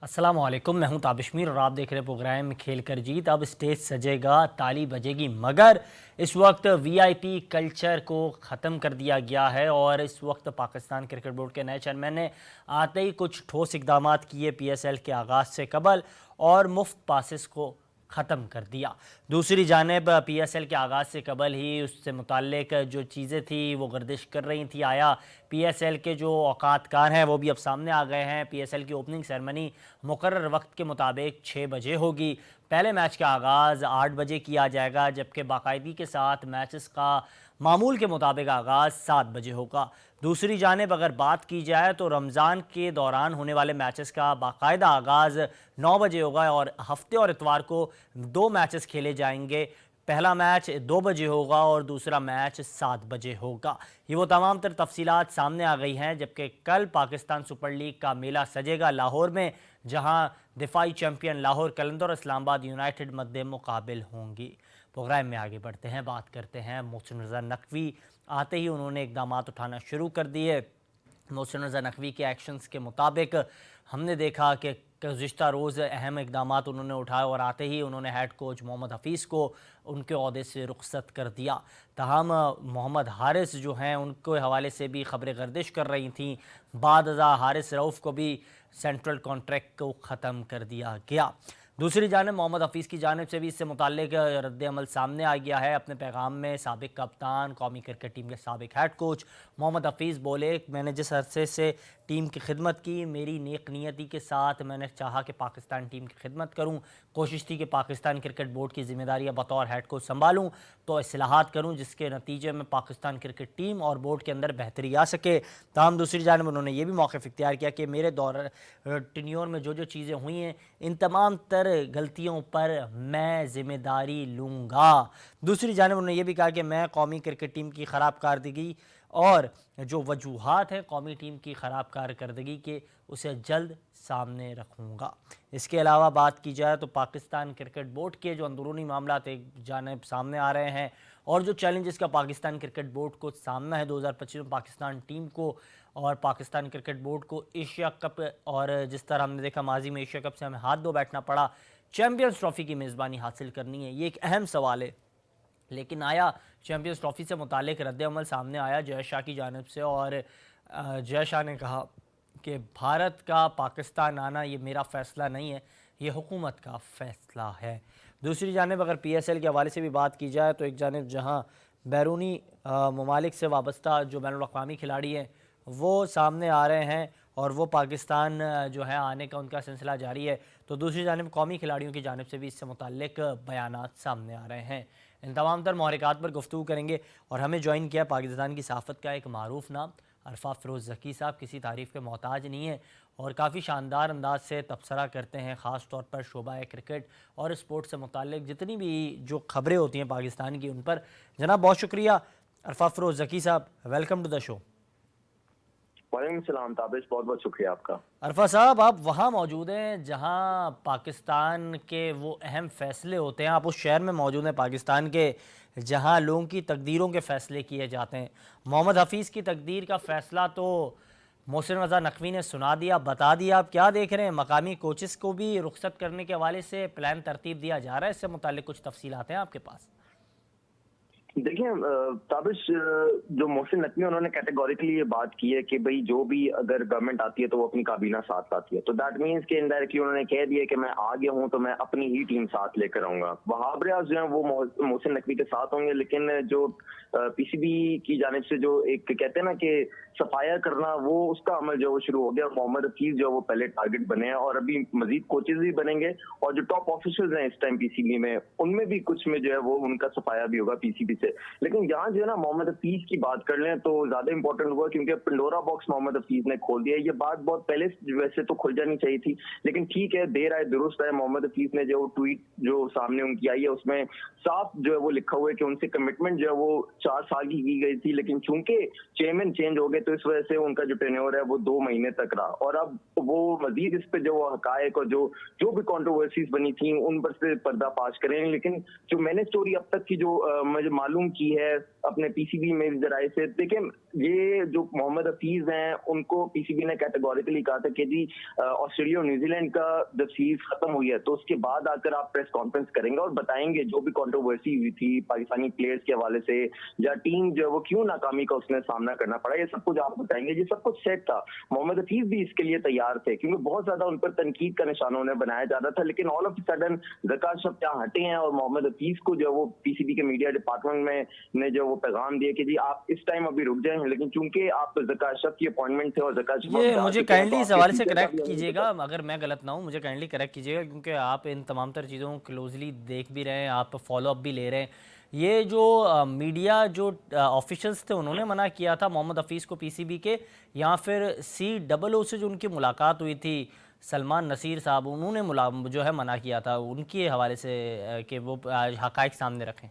अस्सलामुअलैकुम, मैं हूं ताबिशमीर और आप देख रहे हैं प्रोग्राम खेल कर जीत। अब स्टेज सजेगा, ताली बजेगी, मगर इस वक्त वीआईपी कल्चर को ख़त्म कर दिया गया है और इस वक्त पाकिस्तान क्रिकेट बोर्ड के नए चेयरमैन ने आते ही कुछ ठोस इकदाम किए पीएसएल के आगाज़ से कबल और मुफ्त पासिस को ख़त्म कर दिया। दूसरी जानिब पीएसएल के आगाज़ से कबल ही उससे मुताल्लिक जो चीज़ें थी वो गर्दिश कर रही थी। आया पीएसएल के जो औकातकार हैं वो भी अब सामने आ गए हैं। पीएसएल की ओपनिंग सेरेमनी मुकर्रर वक्त के मुताबिक 6 बजे होगी। पहले मैच का आगाज़ 8 बजे किया जाएगा, जबकि बाकायदगी के साथ मैचेस का मामूल के मुताबिक आगाज़ 7 बजे होगा। दूसरी जानिब अगर बात की जाए तो रमज़ान के दौरान होने वाले मैचेस का बाकायदा आगाज़ 9 बजे होगा और हफ्ते और इतवार को 2 मैचेस खेले जाएंगे। पहला मैच 2 बजे होगा और दूसरा मैच 7 बजे होगा। ये वो तमाम तर तफसीलात सामने आ गई हैं। जबकि कल पाकिस्तान सुपर लीग का मेला सजेगा लाहौर में, जहां दिफाई चैंपियन लाहौर कलंदर और इस्लामाबाद यूनाइटेड मद्दे मुकाबिल होंगी। प्रोग्राम में आगे बढ़ते हैं, बात करते हैं मोहसिन रज़ा नकवी। आते ही उन्होंने इकदाम उठाना शुरू कर दिए। मोहसिन रज़ा नकवी के एक्शंस के मुताबिक हमने देखा कि गुज़िश्ता रोज़ अहम इकदाम उन्होंने उठाए और आते ही उन्होंने हेड कोच मोहम्मद हफ़ीज़ को उनके अहदे से रुखसत कर दिया। तहम मोहम्मद हारिस जो हैं उनके हवाले से भी ख़बरें गर्दिश कर रही थीं। बाद हारिस रऊफ़ को भी सेंट्रल कॉन्ट्रैक्ट को ख़त्म कर दिया गया। दूसरी जानिब मोहम्मद हफ़ीज़ की जानिब से भी इससे मुताल्लिक रद्द अमल सामने आ गया है। अपने पैगाम में साबिक कप्तान, कौमी क्रिकेट टीम के साबिक हेड कोच मोहम्मद हफ़ीज़ बोले, मैंने जिस अरसे से टीम की खिदमत की, मेरी नेक नियति के साथ मैंने चाहा कि पाकिस्तान टीम की खिदमत करूँ। कोशिश थी कि पाकिस्तान क्रिकेट बोर्ड की जिम्मेदारियाँ बतौर हेड कोच संभालूँ, तो इस्लाहात करूँ जिसके नतीजे में पाकिस्तान क्रिकेट टीम और बोर्ड के अंदर बेहतरी आ सके। तमाम दूसरी जानिब उन्होंने ये भी मौक़िफ़ इख्तियार किया कि मेरे दौर टेन्योर में जो जो चीज़ें हुई हैं इन तमाम तर गलतियों पर मैं ज़िम्मेदारी लूँगा। दूसरी जानिब उन्होंने ये भी कहा कि मैं कौमी क्रिकेट टीम की ख़राब कारकर्दगी और जो वजूहात हैं कौमी टीम की ख़राब कारकर्दगी के, उसे जल्द सामने रखूँगा। इसके अलावा बात की जाए तो पाकिस्तान क्रिकेट बोर्ड के जो अंदरूनी मामलात एक जानिब सामने आ रहे हैं और जो चैलेंजेस का पाकिस्तान क्रिकेट बोर्ड को सामना है 2025 में पाकिस्तान टीम को और पाकिस्तान क्रिकेट बोर्ड को एशिया कप, और जिस तरह हमने देखा माजी में एशिया कप से हमें हाथ धो बैठना पड़ा, चैंपियंस ट्रॉफ़ी की मेज़बानी हासिल करनी है, ये एक अहम सवाल है। लेकिन आया चैंपियंस ट्रॉफ़ी से मुतालिक रद्द-ए-अमल सामने आया जय शाह की जानिब से और जय शाह ने कहा कि भारत का पाकिस्तान आना ये मेरा फ़ैसला नहीं है, ये हुकूमत का फ़ैसला है। दूसरी जानिब अगर पीएसएल के हवाले से भी बात की जाए तो एक जानिब जहाँ बैरूनी ममालिक से वाबस्ता जो बैनुल-अक़वामी खिलाड़ी हैं वो सामने आ रहे हैं और वो पाकिस्तान जो है आने का उनका सिलसिला जारी है, तो दूसरी जानिब कौमी खिलाड़ियों की जानिब से भी इससे मुताल्लिक बयानात सामने आ रहे हैं। इन तमाम तर महरिकात पर गुफ्तगू करेंगे और हमें ज्वाइन किया पाकिस्तान की सहाफ़त का एक मारूफ नाम अरफा फ़िरोज़ ज़की साहब। किसी तारीफ़ के मोहताज नहीं है और काफ़ी शानदार अंदाज से तबसरा करते हैं, ख़ास तौर पर शोबा क्रिकेट और स्पोर्ट से मुताल्लिक जितनी भी जो खबरें होती हैं पाकिस्तान की, उन पर। जनाब बहुत शुक्रिया अरफा फ़िरोज़ ज़की साहब, वेलकम टू द शो। वालेकुम सलाम ताबिश, बहुत बहुत शुक्रिया आपका। अरफा साहब, आप वहाँ मौजूद हैं जहाँ पाकिस्तान के वो अहम फ़ैसले होते हैं, आप उस शहर में मौजूद हैं पाकिस्तान के जहाँ लोगों की तकदीरों के फ़ैसले किए जाते हैं। मोहम्मद हफ़ीज़ की तकदीर का फ़ैसला तो मोहसिन रज़ा नकवी ने सुना दिया, बता दिया। आप क्या देख रहे हैं? मकामी कोचेस को भी रुखसत करने के हवाले से प्लान तरतीब दिया जा रहा है, इससे मुताल्लिक कुछ तफसीलात हैं आपके पास? देखिए ताबिश, जो मोहसिन नकवी उन्होंने कैटेगोरिकली ये बात की है कि भाई जो भी अगर गवर्नमेंट आती है तो वो अपनी काबीना साथ लाती है, तो दैट मीन्स कि इनडायरेक्टली उन्होंने कह दिया कि मैं आ गया हूं तो मैं अपनी ही टीम साथ लेकर आऊंगा। वहाब रियाज जो है वो मोहसिन नकवी के साथ होंगे, लेकिन जो पीसीबी की जानिब से जो एक कहते हैं ना कि सफाया करना, वो उसका अमल जो वो शुरू हो गया। मोहम्मद हफीज जो वो पहले टारगेट बने हैं और अभी मजीद कोचेज भी बनेंगे और जो टॉप ऑफिशियल्स हैं इस टाइम पीसीबी में, उनमें भी कुछ में जो है वो उनका सफाया भी होगा पीसीबी से। लेकिन यहाँ जो है ना मोहम्मद हफीज की बात कर लें तो ज्यादा इंपॉर्टेंट हुआ, क्योंकि पंडोरा बॉक्स मोहम्मद हफीज ने खोल दिया। ये बात बहुत पहले वैसे तो खुल जानी चाहिए थी, लेकिन ठीक है, देर आए दुरुस्त है। मोहम्मद हफीज ने जो ट्वीट जो सामने उनकी आई है उसमें साफ जो है वो लिखा हुआ है कि उनसे कमिटमेंट जो है वो 4 साल की गई थी, लेकिन चूंकि चेयरमैन चेंज हो गए तो इस वजह से उनका जो टेन्योर है वो 2 महीने तक रहा। और अब वो मजीद इस पे जो हकायक और जो जो भी कंट्रोवर्सीज बनी थी उन पर से पर्दाफाश करें। लेकिन जो मैंने स्टोरी अब तक की जो मुझे मालूम मालूम की है अपने पीसीबी में जराए से। देखिए ये जो मोहम्मद हफीज हैं उनको पीसीबी ने कैटेगोरिकली कहा था कि जी ऑस्ट्रेलिया और न्यूजीलैंड का जब सीरीज खत्म हुई है तो उसके बाद आकर आप प्रेस कॉन्फ्रेंस करेंगे और बताएंगे जो भी कंट्रोवर्सी हुई थी पाकिस्तानी प्लेयर्स के हवाले से या टीम जो है वो क्यों नाकामी का उसने सामना करना पड़ा, ये सब कुछ आप बताएंगे। ये सब कुछ सेट था। मोहम्मद हफीज भी इसके लिए तैयार थे क्योंकि बहुत ज्यादा उन पर तनकीद का निशाना उन्हें बनाया जा रहा था, लेकिन all of sudden Zaka Ashraf यहाँ हटे हैं और मोहम्मद हफीज को जो वो पीसीबी के मीडिया डिपार्टमेंट में ने जो वो पैगाम दिया कि जी आप इस टाइम अभी रुक जाएं, लेकिन चूंकि आप ज़का अशरफ की अपॉइंटमेंट थे और ज़का अशरफ ये मुझे काइंडली इस हवाले से करेक्ट तो कीजिएगा, अगर मैं गलत ना हूँ मुझे काइंडली करेक्ट कीजिएगा, क्योंकि आप इन तमाम तर चीज़ों को क्लोजली देख भी रहे हैं, आप फॉलो अप भी ले रहे हैं। ये जो मीडिया जो ऑफिशियल्स थे उन्होंने मना किया था मोहम्मद हफीज़ को पीसीबी के, या फिर COO से जो उनकी मुलाकात हुई थी सलमान नसीर साहब, उन्होंने जो है मना किया था उनके हवाले से कि वो हक़ाइक़ सामने रखें?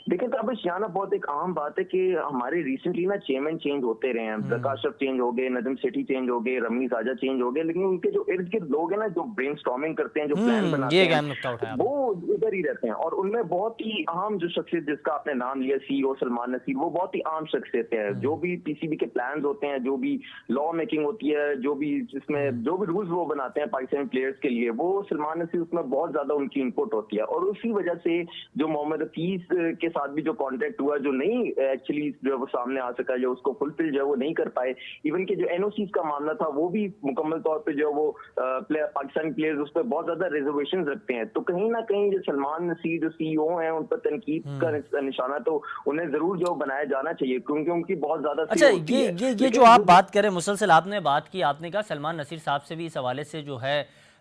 देखिए तो अब यहाँ ना बहुत एक आम बात है कि हमारे रिसेंटली ना चेयरमैन चेंज होते रहे हैं। ज़का अशरफ चेंज हो गए, नदीम सेठी चेंज हो गए, रमीज आजा चेंज हो गए, लेकिन उनके जो इर्द गिर्द लोग हैं ना जो ब्रेनस्टॉर्मिंग करते हैं, जो प्लान बनाते ये हैं, अहम नुक्ता उठाया आपने। वो इधर ही रहते हैं। और उनमें बहुत ही अहम जो शख्सियत जिसका आपने नाम लिया CEO सलमान नसीर, वो बहुत ही आम शख्सियत है। जो भी पीसीबी के प्लान होते हैं, जो भी लॉ मेकिंग होती है, जो भी जिसमें जो भी रूल्स वो बनाते हैं पाकिस्तानी प्लेयर्स के लिए, वो सलमान नसीर उसमें बहुत ज्यादा उनकी इनपुट होती है। और उसी वजह से जो मोहम्मद हफीज के साथ भी जो कॉन्ट्रैक्ट हुआ, जो नहीं एक्चुअली जो है वो सामने आ सका, जो उसको फुलफिल जो है वो नहीं कर पाए। इवन के जो एनओसीज का मामला था वो भी मुकम्मल तौर पे जो है वो पाकिस्तानी प्लेयर्स उस पर बहुत ज्यादा रिजर्वेशन रखते हैं। तो कहीं ना कहीं जो सलमान नसीर जो CEO हैं उन पर तनकीद का निशाना तो उन्हें जरूर जो बनाया जाना चाहिए, क्योंकि उनकी बहुत ज्यादा अच्छा, ये जो आप बात करें, मुसलसल आपने बात की, आपने कहा सलमान नसीर साहब से भी इस हवाले से जो है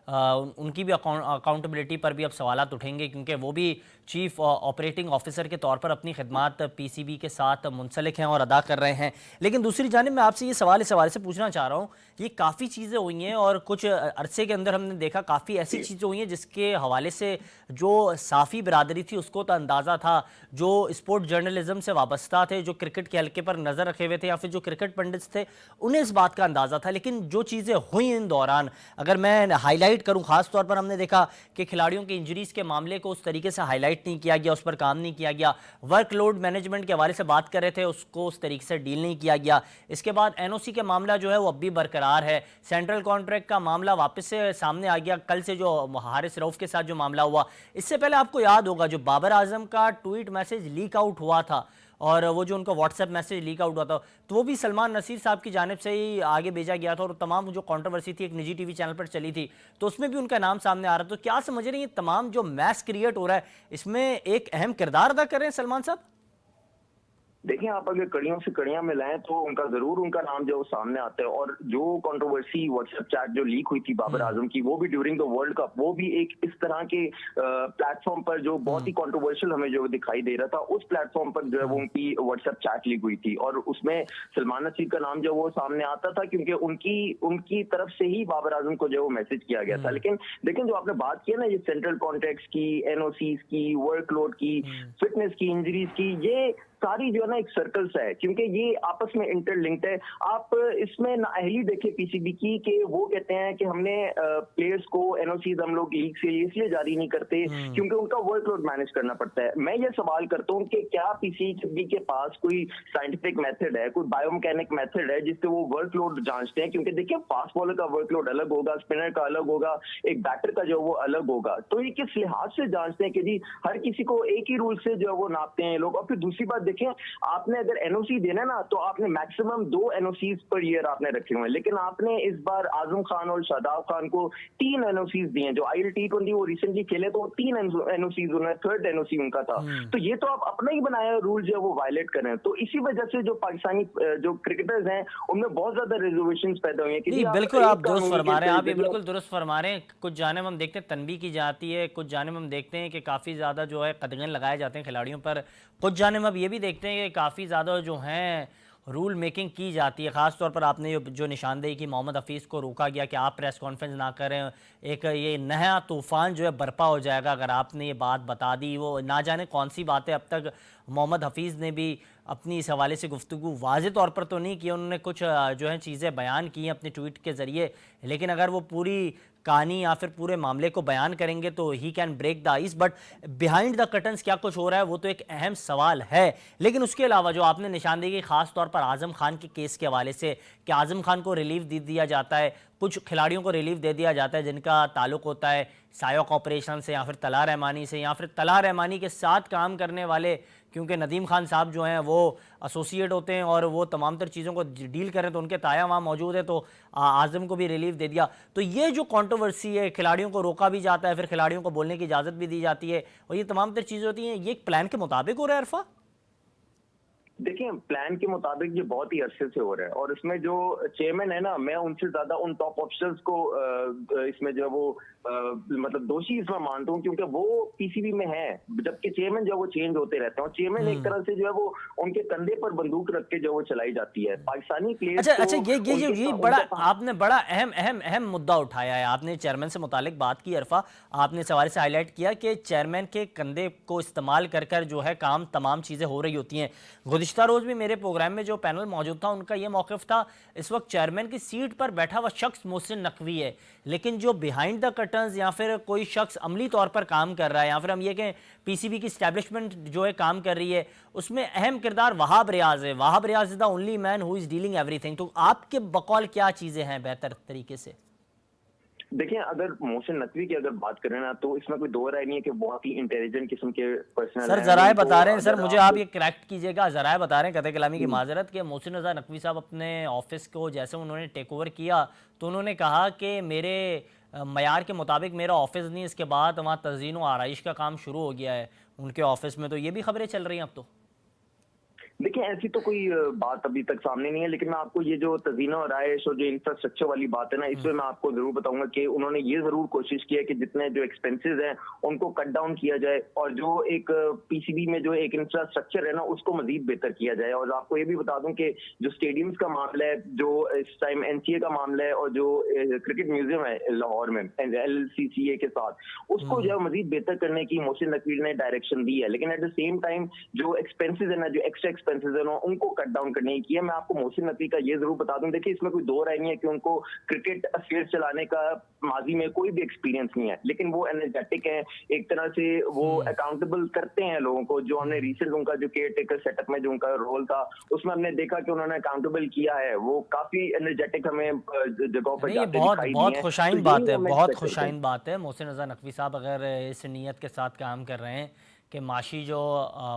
उनकी भी अकाउंटेबिलिटी पर भी अब सवालात उठेंगे, क्योंकि वो भी चीफ ऑपरेटिंग ऑफिसर के तौर पर अपनी खिदमात पीसीबी के साथ मुंसलिक हैं और अदा कर रहे हैं। लेकिन दूसरी जानिब मैं आपसे ये सवाल इस हवाले से पूछना चाह रहा हूँ, ये काफ़ी चीज़ें हुई हैं और कुछ अरसे के अंदर हमने देखा काफ़ी ऐसी चीज़ें हुई हैं जिसके हवाले से जो साफ़ी बिरादरी थी उसको तो अंदाज़ा था, जो स्पोर्ट जर्नलिज्म से वाबस्ता थे, जो क्रिकेट के हल्के पर नज़र रखे हुए थे या फिर जो क्रिकेट पंडित थे, उन्हें इस बात का अंदाज़ा था। लेकिन जो चीज़ें हुई इन दौरान, अगर मैं हाईलाइट करूं, खास तौर पर हमने देखा कि खिलाड़ियों की इंजरीज के मामले को उस तरीके से हाईलाइट नहीं किया गया, उस पर काम नहीं किया गया। वर्कलोड मैनेजमेंट के हवाले से बात कर रहे थे, उसको उस तरीके से डील नहीं किया गया। इसके बाद एनओसी के मामला जो है वो अब भी बरकरार है। सेंट्रल कॉन्ट्रैक्ट का मामला वापस से सामने आ गया, कल से जो हारिस रऊफ के साथ जो मामला हुआ। इससे पहले आपको याद होगा जो बाबर आजम का ट्वीट मैसेज लीक आउट हुआ था और वो जो उनका व्हाट्सएप मैसेज लीक आउट हुआ था, तो वो भी सलमान नसीर साहब की जानिब से ही आगे भेजा गया था और तमाम जो कंट्रोवर्सी थी एक निजी टीवी चैनल पर चली थी, तो उसमें भी उनका नाम सामने आ रहा था। तो क्या समझ रहे हैं ये तमाम जो मैस क्रिएट हो रहा है इसमें एक अहम किरदार अदा कर रहे हैं सलमान साहब? देखिए आप अगर कड़ियों से कड़ियां मिलाएं तो उनका जरूर उनका नाम जो सामने आता है। और जो कंट्रोवर्सी व्हाट्सएप चैट जो लीक हुई थी बाबर आजम की, वो भी ड्यूरिंग द वर्ल्ड कप, वो भी एक इस तरह के प्लेटफॉर्म पर जो बहुत ही कंट्रोवर्शियल हमें जो दिखाई दे रहा था, उस प्लेटफॉर्म पर जो है वो उनकी व्हाट्सएप चैट लीक हुई थी और उसमें सलमान नसीर का नाम जो वो सामने आता था क्योंकि उनकी तरफ से ही बाबर आजम को जो वो मैसेज किया गया था। लेकिन जो आपने बात की है ना, ये सेंट्रल कॉन्ट्रैक्ट्स की, एनओसीज की, वर्कलोड की, फिटनेस की, इंजरीज की, ये सारी जो है ना एक सर्कल्स है क्योंकि ये आपस में इंटरलिंक्ड है। आप इसमें नाअहली देखें पीसीबी की कि वो कहते हैं कि हमने प्लेयर्स को एनओसीज हम लोग लीग से इसलिए जारी नहीं करते क्योंकि उनका वर्कलोड मैनेज करना पड़ता है। मैं ये सवाल करता हूँ कि क्या पीसीबी के पास कोई साइंटिफिक मेथड है, कोई बायोमैकेनिक मेथड है जिससे वो वर्कलोड जांचते हैं? क्योंकि देखिए फास्ट बॉलर का वर्कलोड अलग होगा, स्पिनर का अलग होगा, एक बैटर का जो वो अलग होगा। तो ये किस लिहाज से जांचते हैं कि जी हर किसी को एक ही रूल से जो है वो नापते हैं लोग? और फिर दूसरी बात देखिए, आपने अगर एनओसी देना ना तो आपने मैक्सिमम 2 एनओसीज पर ईयर आपने रखे हुए हैं, लेकिन आपने इस बार आजम खान और शादाब खान को 3 एनओसीज दिए हैं। जो आईएल T20 वो रिसेंटली खेले तो 3 एनओसीज, उन्हें 3rd एनओसी उनका था। तो ये तो आप अपना ही बनाया रूल जो है वो वायलेट कर रहे हैं। तो इसी वजह से जो पाकिस्तानी जो क्रिकेटर्स हैं उनमें बहुत ज्यादा रिजर्वेशन पैदा हुए हैं कि बिल्कुल आप दुरुस्त फरमा रहे हैं, आप ये बिल्कुल दुरुस्त फरमा रहे हैं। कुछ जानिब हम देखते हैं तनबीह की जाती है, कुछ जानिब हम देखते हैं कि काफ़ी ज़्यादा जो है कदगन लगाए जाते हैं खिलाड़ियों पर, कुछ जानिब अब ये भी देखते हैं कि काफ़ी ज़्यादा जो हैं रूल मेकिंग की जाती है। ख़ास तौर पर आपने जो निशानदेही की मोहम्मद हफीज़ को रोका गया कि आप प्रेस कॉन्फ्रेंस ना करें, एक ये नया तूफ़ान जो है बर्पा हो जाएगा अगर आपने ये बात बता दी। वो ना जाने कौन सी बातें अब तक मोहम्मद हफीज़ ने भी अपनी इस हवाले से गुफ्तगू वाज़े तौर पर तो नहीं की, उन्होंने कुछ जो है चीज़ें बयान की हैं अपने ट्वीट के ज़रिए, लेकिन अगर वो पूरी कहानी या फिर पूरे मामले को बयान करेंगे तो he can break the ice. But behind the curtains क्या कुछ हो रहा है वो तो एक अहम सवाल है। लेकिन उसके अलावा जो आपने निशानदेही की खास तौर पर आज़म खान के केस के हवाले से कि आज़म खान को रिलीफ दे दिया जाता है, कुछ खिलाड़ियों को रिलीफ दे दिया जाता है जिनका ताल्लुक होता है सायोक ऑपरेशन से या फिर तला रहमानी से या फिर तला रहमानी के साथ काम करने वाले, क्योंकि नदीम खान साहब जो हैं वो एसोसिएट होते हैं और वो तमाम तर चीज़ों को डील करें, तो उनके ताया वहाँ मौजूद है, तो आज़म को भी रिलीफ दे दिया। तो ये जो कंट्रोवर्सी है, खिलाड़ियों को रोका भी जाता है, फिर खिलाड़ियों को बोलने की इजाज़त भी दी जाती है, और ये तमाम तर चीज़ें होती हैं, ये एक प्लान के मुताबिक हो रहा है अरफा? देखिए, प्लान के मुताबिक ये बहुत ही अरसे से हो रहा है, और इसमें जो चेयरमैन है ना, मैं उनसे ज्यादा उन टॉप ऑफिसर्स को इसमें जो है वो मतलब दोषी इसमें मानता हूँ, क्योंकि वो पीसीबी में है, जबकि चेयरमैन जो है वो चेंज होते रहते हैं, और चेयरमैन एक तरह से जो है वो उनके कंधे पर बंदूक रख के जो वो चलाई जाती है पाकिस्तानी प्लेयर्स अच्छा को। अच्छा, ये बड़ा आपने बड़ा अहम अहम अहम मुद्दा उठाया है। आपने चेयरमैन से मुतालिक बात की अरफा, आपने इस हवाले से हाईलाइट किया कि चेयरमैन के कंधे को इस्तेमाल कर कर जो है काम तमाम चीज़ें हो रही होती हैं। गुज़िश्ता रोज़ भी मेरे प्रोग्राम में जो पैनल मौजूद था उनका ये मौक़िफ़ था, इस वक्त चेयरमैन की सीट पर बैठा हुआ शख्स मोहसिन नकवी है, लेकिन जो बिहाइंड द कर्टन्स या फिर कोई शख्स अमली तौर पर काम कर रहा है, या फिर हम ये कहें पीसीबी की स्टैब्लिशमेंट जो है काम कर रही है, उसमें अहम किरदार वहाब रियाज है। Wahab Riaz is the only man who is dealing everything. तो आपके बकौल क्या चीज़ें हैं बेहतर तरीके से? देखिए, अगर मोहसिन नकवी की अगर बात करें ना, तो इसमें कोई दो राय नहीं है कि बहुत ही इंटेलिजेंट किस्म के पर्सनल सर हैं। जराए उनको बता रहे हैं, सर अगर मुझे आप ये करेक्ट कीजिएगा, जराए बता रहे हैं, कतई कलामी की माजरत, कि मोहसिन रज़ा नकवी साहब अपने ऑफिस को जैसे उन्होंने टेक ओवर किया तो उन्होंने कहा कि मेरे मयार के मुताबिक मेरा ऑफिस नहीं, इसके बाद वहाँ तज़ीन व आराइश का काम शुरू हो गया है उनके ऑफिस में। तो ये भी खबरें चल रही हैं अब तो। देखिए, ऐसी तो कोई बात अभी तक सामने नहीं है, लेकिन मैं आपको ये जो तज़ीना और आयश और जो इंफ्रास्ट्रक्चर वाली बात है ना, इसमें मैं आपको जरूर बताऊंगा कि उन्होंने ये जरूर कोशिश की है कि जितने जो एक्सपेंसेस हैं उनको कट डाउन किया जाए, और जो एक पीसीबी में जो एक इंफ्रास्ट्रक्चर है ना उसको मजीद बेहतर किया जाए। और आपको ये भी बता दूं कि जो स्टेडियम्स का मामला है, जो इस टाइम एनसीए का मामला है, और जो क्रिकेट म्यूजियम है लाहौर में एलसीसीए के साथ, उसको जो है मजीद बेहतर करने की मोहसिन नकवी ने डायरेक्शन दी है। लेकिन एट द सेम टाइम जो एक्सपेंसेस है ना, जो एक्स्ट्रा एक्सपेंसेस है ना, उनको कट डाउन करने की है। मैं आपको मोहसिन नकवी का ये जरूर बता दूं, देखिए इसमें कोई दो राय नहीं है कि उनको क्रिकेट अफेयर चलाने का माजी में कोई भी एक्सपीरियंस नहीं है, लेकिन वो एनर्जेटिक है, एक तरह से वो अकाउंटेबल करते हैं लोगों को। जो हमने रिसेंट उनका जो केयर टेकर सेटअप में जो उनका रोल था, उसमें हमने देखा कि उन्होंने अकाउंटेबल किया है, वो काफी एनर्जेटिक हमें जगहों पर नहीं, ये जाते बहुत दिखाई बहुत दिए हैं। खुशाइन तो बात यही है, हमें बहुत expect करते हैं। खुशाइन बात है। मोहसिन रज़ा नकवी साहब अगर इस नीयत के साथ काम कर रहे हैं कि माशी जो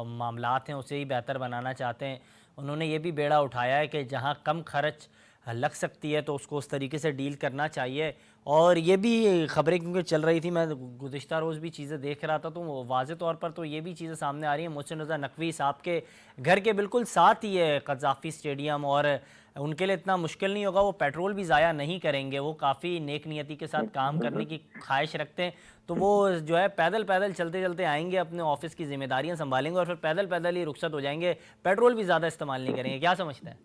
मामलात हैं उसे ही बेहतर बनाना चाहते हैं, उन्होंने ये भी बेड़ा उठाया है कि जहाँ कम खर्च लग सकती है तो उसको उस तरीके से डील करना चाहिए। और ये भी ख़बरें क्योंकि चल रही थी, मैं गुज़िश्ता रोज़ भी चीज़ें देख रहा था, तो वाज़े तौर पर तो ये भी चीज़ें सामने आ रही हैं। मोहसिन रज़ा नकवी साहब के घर के बिल्कुल साथ ही है क़ज़ाफ़ी स्टेडियम, और उनके लिए इतना मुश्किल नहीं होगा, वो पेट्रोल भी ज़ाया नहीं करेंगे, वो काफ़ी नेक नियति के साथ काम करने की ख्वाहिश रखते हैं। तो वो जो है पैदल पैदल चलते चलते आएंगे, अपने ऑफिस की जिम्मेदारियां संभालेंगे और फिर पैदल पैदल ही रुखसत हो जाएंगे, पेट्रोल भी ज़्यादा इस्तेमाल नहीं करेंगे। क्या समझते हैं?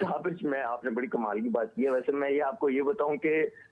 ताबिश में आपने बड़ी कमाल की बात की है। वैसे मैं ये आपको ये बताऊं कि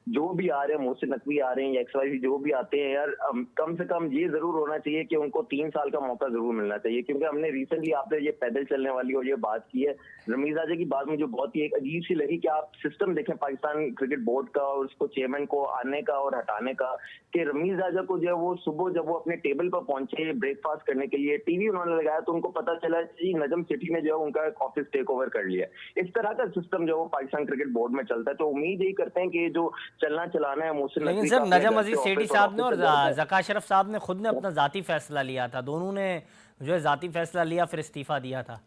जो भी आ रहे हैं, मोहसिन नकवी आ रहे हैं या XYZ जो भी आते हैं यार, कम से कम ये जरूर होना चाहिए कि उनको 3 साल का मौका जरूर मिलना चाहिए, क्योंकि हमने रिसेंटली आपने ये पैदल चलने वाली और ये बात की है, रमीज आजा की बात मुझे बहुत ही एक अजीब सी लगी कि आप सिस्टम देखें पाकिस्तान क्रिकेट बोर्ड का और उसको चेयरमैन को आने का और हटाने का, कि रमीज आजा को जो है वो सुबह जब वो अपने टेबल पर पहुंचे ब्रेकफास्ट करने के लिए, टीवी उन्होंने लगाया तो उनको पता चला कि नजम सिटी ने जो है उनका ऑफिस टेक ओवर कर लिया। इस तरह का सिस्टम जो पाकिस्तान क्रिकेट बोर्ड में चलता है, तो उम्मीद यही करते हैं कि जो चलना चलाना है मोहसिन लेकिन नकवी सर का अपने नजम घर अजीज से सेठी ऑफिस और साहब ने ऑफिस और से घर पे। जका अशरफ साहब ने खुद ने अपना ज़ाती फैसला लिया था, दोनों ने जो है ज़ाती फैसला लिया फिर इस्तीफ़ा दिया था।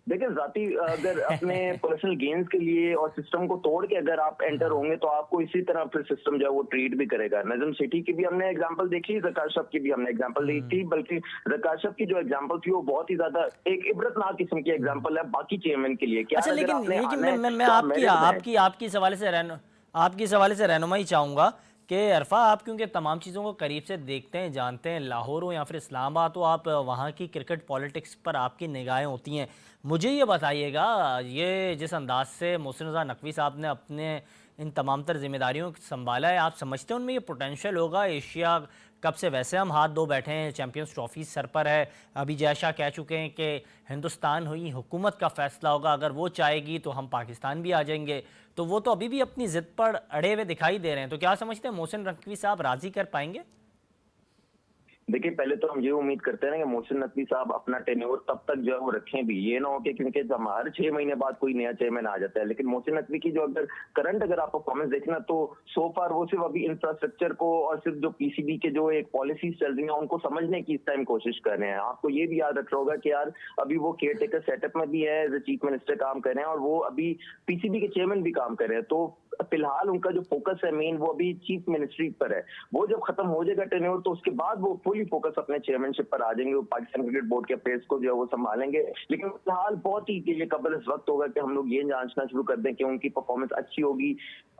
देखिए, जाति अगर अपने पर्सनल गेन्स के लिए और सिस्टम को तोड़ के अगर आप एंटर होंगे तो आपको इसी तरह फिर सिस्टम जो है वो ट्रीट भी करेगा। नजम सेठी की भी हमने एग्जांपल देखी, ज़का अशरफ की भी हमने एग्जांपल देखी थी, बल्कि ज़का अशरफ की जो एग्जांपल थी वो बहुत ही ज्यादा एक इबरतनाक किस्म की एग्जांपल है बाकी चेयरमैन के लिए। क्या अच्छा, अगर लेकिन आपने लेकिन आना है मैं तो आप आपकी मेरिट में। आपकी आपकी इस हवाले से आपकी इस हवाले से रहनुमाई चाहूँगा कि अरफा, आप क्योंकि तमाम चीज़ों को करीब से देखते हैं, जानते हैं, लाहौर हो या फिर इस्लामाबाद हो, आप वहाँ की क्रिकेट पॉलिटिक्स पर आपकी निगाहें होती हैं। मुझे ये बताइएगा, ये जिस अंदाज से मोहसिन रज़ा नकवी साहब ने अपने इन तमाम तर जिम्मेदारियों को संभाला है, आप समझते हैं उनमें ये पोटेंशियल होगा? एशिया कप से वैसे हम हाथ धो बैठे हैं, चैंपियंस ट्रॉफी सर पर है। अभी जय शाह कह चुके हैं कि हिंदुस्तान हुई हुकूमत का फैसला होगा, अगर वो चाहेगी तो हम पाकिस्तान भी आ जाएंगे। तो वो तो अभी भी अपनी ज़िद पर अड़े हुए दिखाई दे रहे हैं। तो क्या समझते हैं मोहसिन नकवी साहब राज़ी कर पाएंगे? देखिए, पहले तो हम ये उम्मीद करते हैं ना कि मोहसिन नकवी साहब अपना टेन्योर तब तक जो है वो रखें भी। ये ना हो कि क्योंकि जब हर 6 महीने बाद कोई नया चेयरमैन आ जाता है, लेकिन मोहसिन नकवी की जो अगर आप परफॉर्मेंस देखें ना, तो सो फार वो सिर्फ अभी इंफ्रास्ट्रक्चर को और सिर्फ जो पीसीबी के जो एक पॉलिसीज चल रही है उनको समझने की इस टाइम कोशिश कर रहे हैं। आपको ये भी याद रखना होगा कि यार अभी वो केयर टेकर सेटअप में भी है, एज चीफ मिनिस्टर काम कर रहे हैं, और वो अभी पीसीबी के चेयरमैन भी काम कर रहे हैं। तो फिलहाल उनका जो फोकस है मेन, वो अभी चीफ मिनिस्ट्री पर है। वो जब खत्म हो जाएगा टेन्योर, तो उसके बाद वो फुली फोकस अपने चेयरमैनशिप पर आ जाएंगे, वो पाकिस्तान क्रिकेट बोर्ड के अफेयर्स को जो है वो संभालेंगे। लेकिन फिलहाल बहुत ही ये कबल इस वक्त होगा कि हम लोग ये जांचना शुरू कर दें कि उनकी परफॉर्मेंस अच्छी होगी,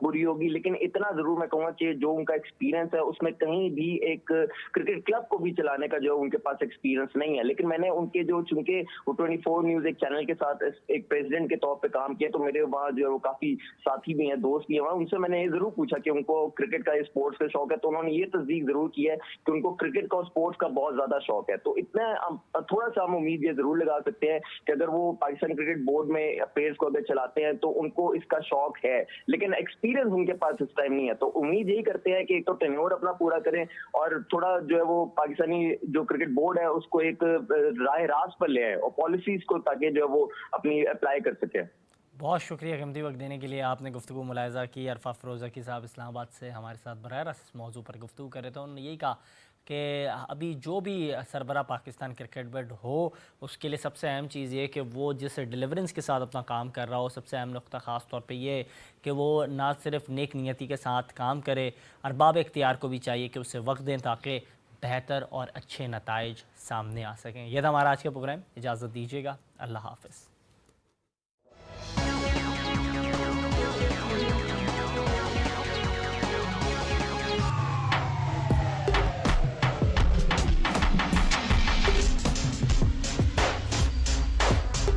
बुरी होगी। लेकिन इतना जरूर मैं कहूंगा कि जो उनका एक्सपीरियंस है उसमें कहीं भी एक क्रिकेट क्लब को भी चलाने का जो उनके पास एक्सपीरियंस नहीं है। लेकिन मैंने उनके जो चूंकि वो 24 न्यूज एक चैनल के साथ एक प्रेसिडेंट के तौर पर काम किया, तो मेरे वहाँ जो है वो काफी साथी भी हैं, दोस्त भी हैं। उनसे मैंने ये जरूर पूछा कि उनको क्रिकेट का स्पोर्ट्स का शौक है, तो उन्होंने ये तस्दीक जरूर की है कि उनको क्रिकेट का और स्पोर्ट्स का बहुत ज्यादा शौक है। तो इतना थोड़ा सा हम उम्मीद ये जरूर लगा सकते हैं कि अगर वो पाकिस्तान क्रिकेट बोर्ड में अफेयर्स को अगर चलाते हैं तो उनको इसका शौक है, लेकिन एक्सपीरियंस उनके पास इस टाइम नहीं है। तो उम्मीद यही करते हैं कि एक तो टेन्योर अपना पूरा करें और थोड़ा जो है वो पाकिस्तानी जो क्रिकेट बोर्ड है उसको एक राह रास्त पर ले आए और पॉलिसीज को ताकि जो है वो अपनी अप्लाई कर सके। बहुत शुक्रिया कीमती वक्त देने के लिए। आपने गुफ्तगू मुलायजा की। अरफा फ़िरोज़की साहब इस्लामाबाद से हमारे साथ बराह रास्त इस मौजू पर गुफ्तगू कर रहे थे। उन्होंने यही कहा कि अभी जो भी सरबरा पाकिस्तान क्रिकेट बोर्ड हो, उसके लिए सबसे अहम चीज़ ये कि वो जिस डिलीवरेंस के साथ अपना काम कर रहा हो, सबसे अहम नुकता ख़ास तौर पे ये कि वो ना सिर्फ नेक नियति के साथ काम करे, अरबाब इख्तियार को भी चाहिए कि उसे वक्त दें ताकि बेहतर और अच्छे नताइज सामने आ सकें। यह था हमारा आज का प्रोग्राम। इजाज़त दीजिएगा। अल्लाह हाफ़िज़।